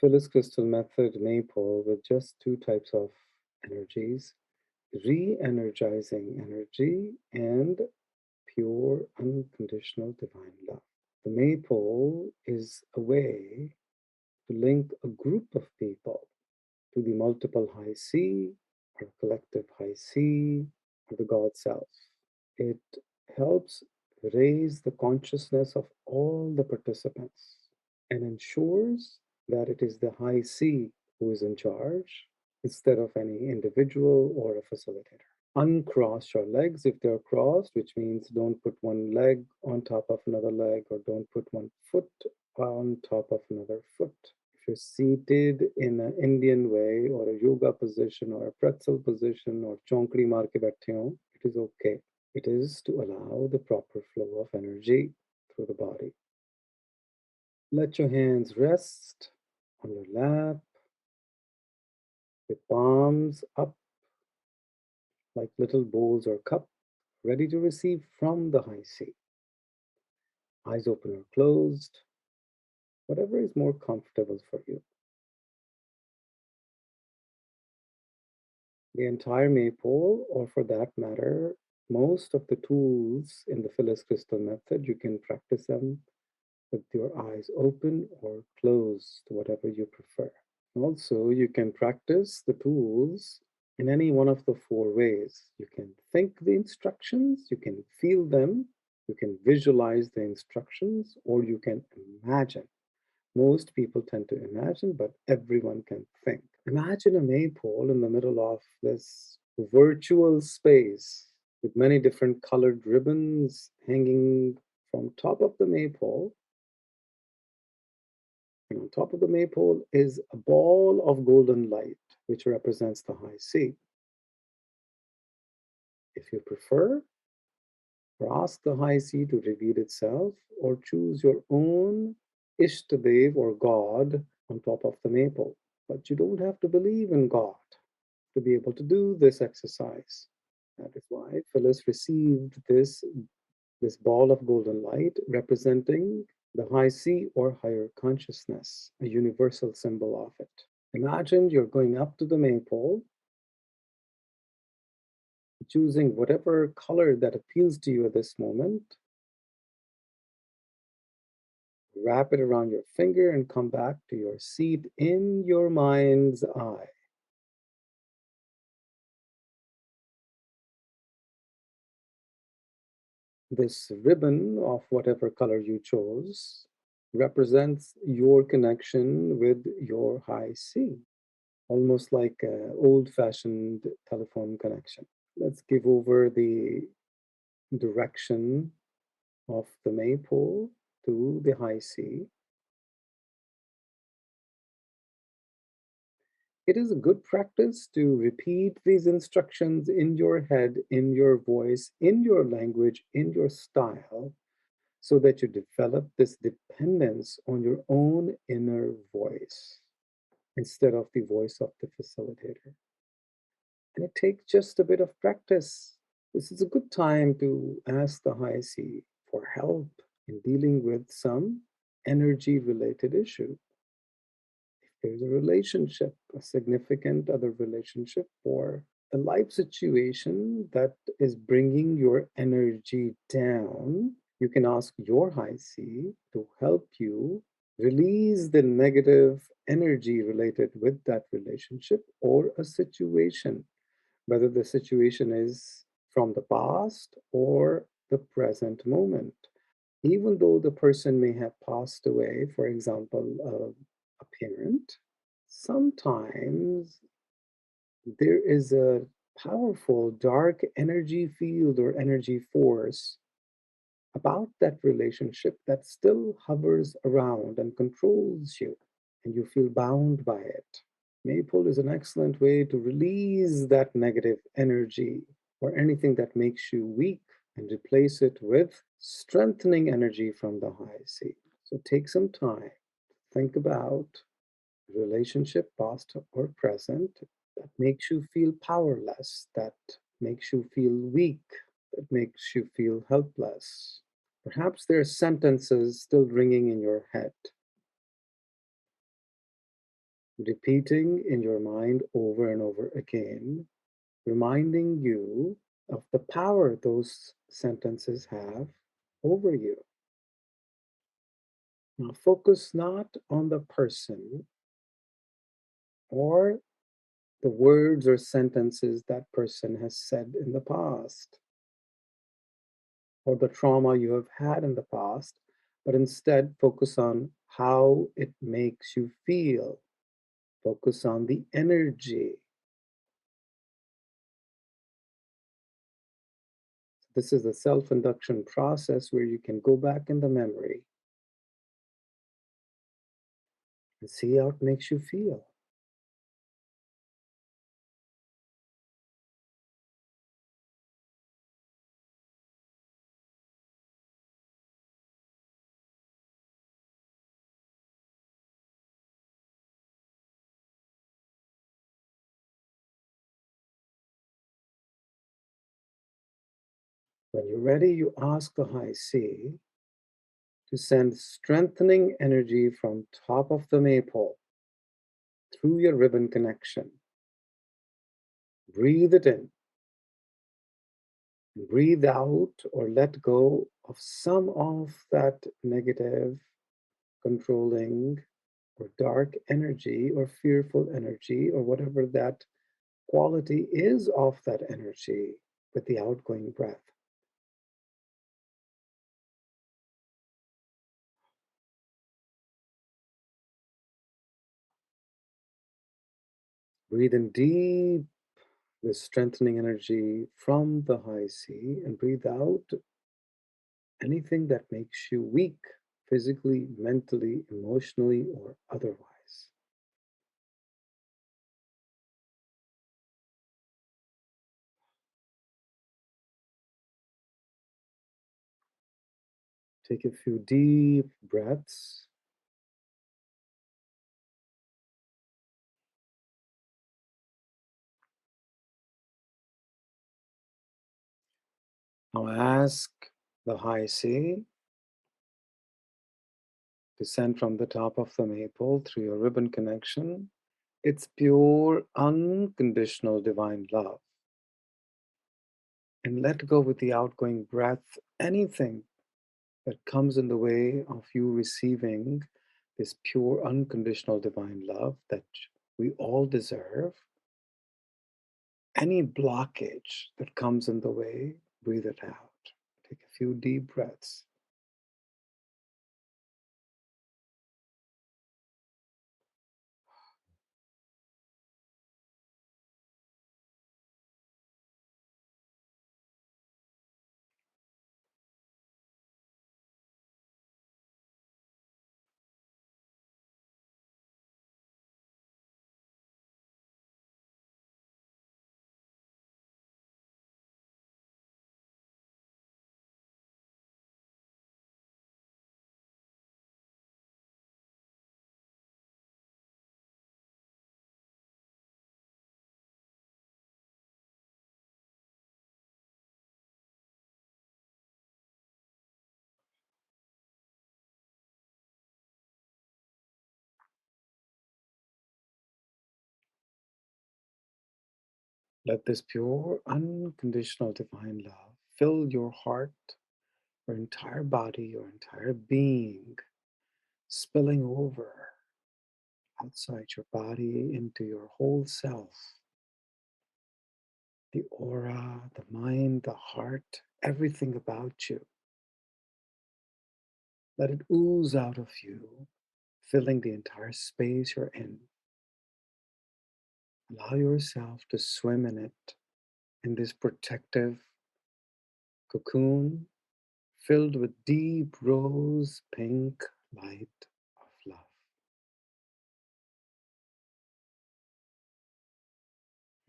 Phyllis Krystal method Maypole with just two types of energies, re-energizing energy and pure unconditional divine love. The Maypole is a way to link a group of people to the multiple high C or collective high C or the God self. It helps raise the consciousness of all the participants and ensures that it is the high C who is in charge instead of any individual or a facilitator. Uncross your legs if they're crossed, which means don't put one leg on top of another leg or don't put one foot on top of another foot. If you're seated in an Indian way or a yoga position or a pretzel position or chonkri maar ke baithe ho, it is okay. It is to allow the proper flow of energy through the body. Let your hands rest on your lap with palms up like little bowls or cup, ready to receive from the high sea. Eyes open or closed, whatever is more comfortable for you. The entire Maypole, or for that matter, most of the tools in the Phyllis Krystal method, you can practice them with your eyes open or closed, whatever you prefer. Also, you can practice the tools in any one of the four ways. You can think the instructions, you can feel them, you can visualize the instructions, or you can imagine. Most people tend to imagine, but everyone can think. Imagine a maypole in the middle of this virtual space with many different colored ribbons hanging from top of the maypole. And on top of the maypole is a ball of golden light, which represents the high sea. If you prefer, or ask the high sea to reveal itself, or choose your own Ishtadev or God on top of the maypole. But you don't have to believe in God to be able to do this exercise. That is why Phyllis received this ball of golden light representing the high sea or higher consciousness, a universal symbol of it. Imagine you're going up to the maypole, choosing whatever color that appeals to you at this moment, wrap it around your finger and come back to your seat in your mind's eye. This ribbon of whatever color you chose represents your connection with your high C, almost like an old-fashioned telephone connection. Let's give over the direction of the maypole to the high C. It is a good practice to repeat these instructions in your head, in your voice, in your language, in your style, so that you develop this dependence on your own inner voice instead of the voice of the facilitator. And it takes just a bit of practice. This is a good time to ask the high C for help in dealing with some energy related issue. If there's a relationship, a significant other relationship, or a life situation that is bringing your energy down, you can ask your high C to help you release the negative energy related with that relationship or a situation, whether the situation is from the past or the present moment. Even though the person may have passed away, for example, a parent, sometimes there is a powerful dark energy field or energy force about that relationship that still hovers around and controls you, and you feel bound by it. Maypole is an excellent way to release that negative energy or anything that makes you weak and replace it with strengthening energy from the high sea. So take some time, think about relationship, past or present, that makes you feel powerless, that makes you feel weak, that makes you feel helpless. Perhaps there are sentences still ringing in your head. repeating in your mind over and over again, reminding you of the power those sentences have over you. Now, focus not on the person or the words or sentences that person has said in the past or the trauma you have had in the past, but instead focus on how it makes you feel. Focus on the energy. This is the self-induction process where you can go back in the memory and see how it makes you feel. When you're ready, you ask the high C to send strengthening energy from top of the maypole through your ribbon connection. Breathe it in. Breathe out or let go of some of that negative, controlling, or dark energy, or fearful energy, or whatever that quality is of that energy with the outgoing breath. Breathe in deep with strengthening energy from the high C, and breathe out anything that makes you weak physically, mentally, emotionally, or otherwise. Take a few deep breaths. Now ask the high C to send from the top of the maypole through your ribbon connection its pure, unconditional divine love. And let go with the outgoing breath anything that comes in the way of you receiving this pure, unconditional divine love that we all deserve. Any blockage that comes in the way, breathe it out. Take a few deep breaths. Let this pure, unconditional divine love fill your heart, your entire body, your entire being, spilling over outside your body into your whole self. The aura, the mind, the heart, everything about you. Let it ooze out of you, filling the entire space you're in. Allow yourself to swim in it, in this protective cocoon filled with deep rose pink light of love.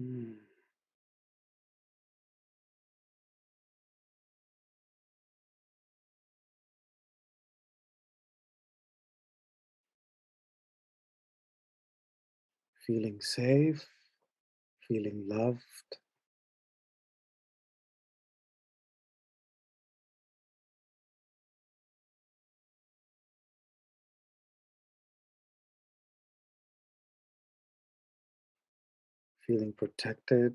Mm. Feeling safe, feeling loved, feeling protected,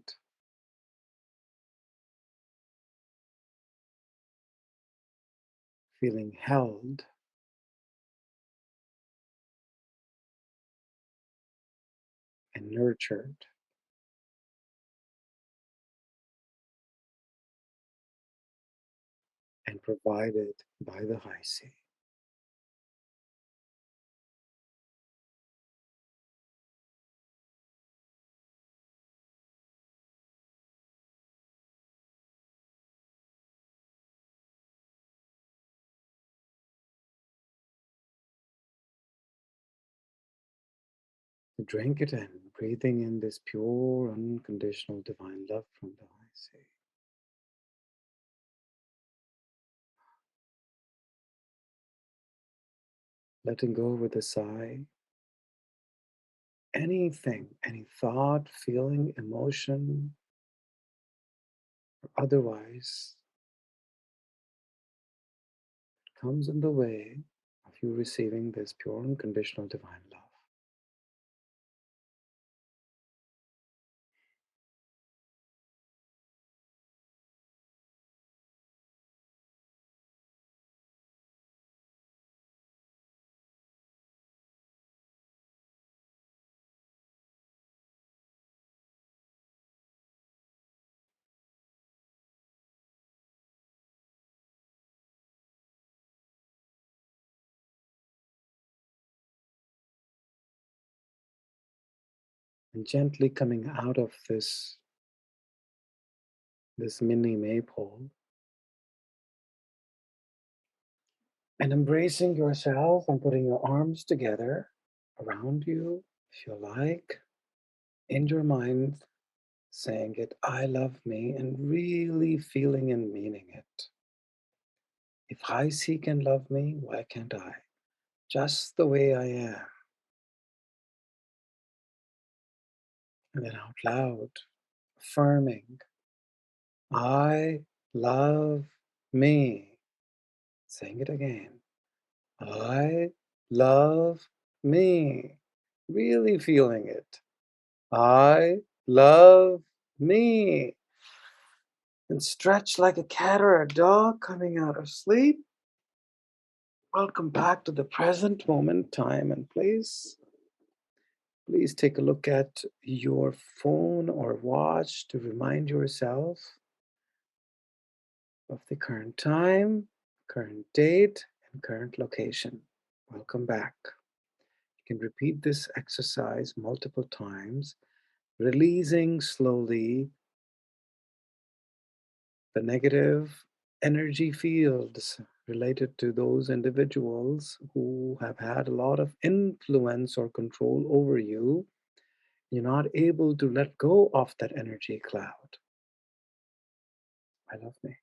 feeling held, and nurtured. And provided by the high sea. Drink it in, breathing in this pure, unconditional divine love from the high sea. Letting go with a sigh. Anything, any thought, feeling, emotion, or otherwise comes in the way of you receiving this pure, unconditional divine love. And gently coming out of this mini maypole and embracing yourself and putting your arms together around you, if you like, in your mind, saying it, I love me, and really feeling and meaning it. If I see can love me, why can't I? Just the way I am. And then out loud, affirming, I love me. Saying it again. I love me. Really feeling it. I love me. And stretch like a cat or a dog coming out of sleep. Welcome back to the present moment, time, and place. Please take a look at your phone or watch to remind yourself of the current time, current date, and current location. Welcome back. You can repeat this exercise multiple times, releasing slowly the negative energy fields related to those individuals who have had a lot of influence or control over you. You're not able to let go of that energy cloud. I love me.